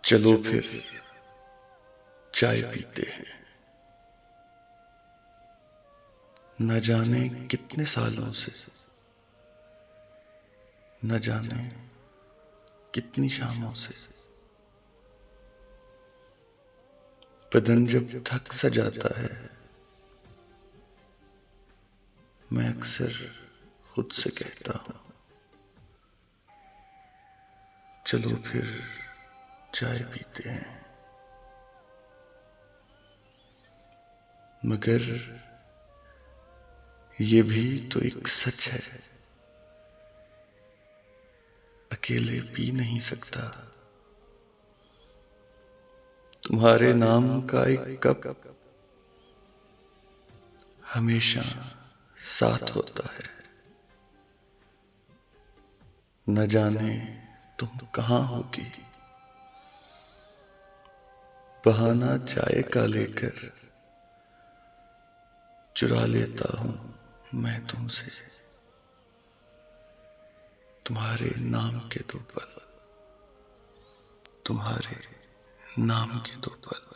चलो फिर चाय पीते हैं। न जाने कितने सालों से, न जाने कितनी शामों से, बदन जब थक सा जाता है, मैं अक्सर खुद से कहता हूँ, चलो फिर चाय पीते हैं। मगर ये भी तो एक सच है, अकेले पी नहीं सकता। तुम्हारे नाम का एक कप हमेशा साथ होता है। न जाने तुम कहाँ होगी, बहाना चाय का लेकर चुरा लेता हूँ मैं तुमसे तुम्हारे नाम के दो पल, तुम्हारे नाम के दो पल।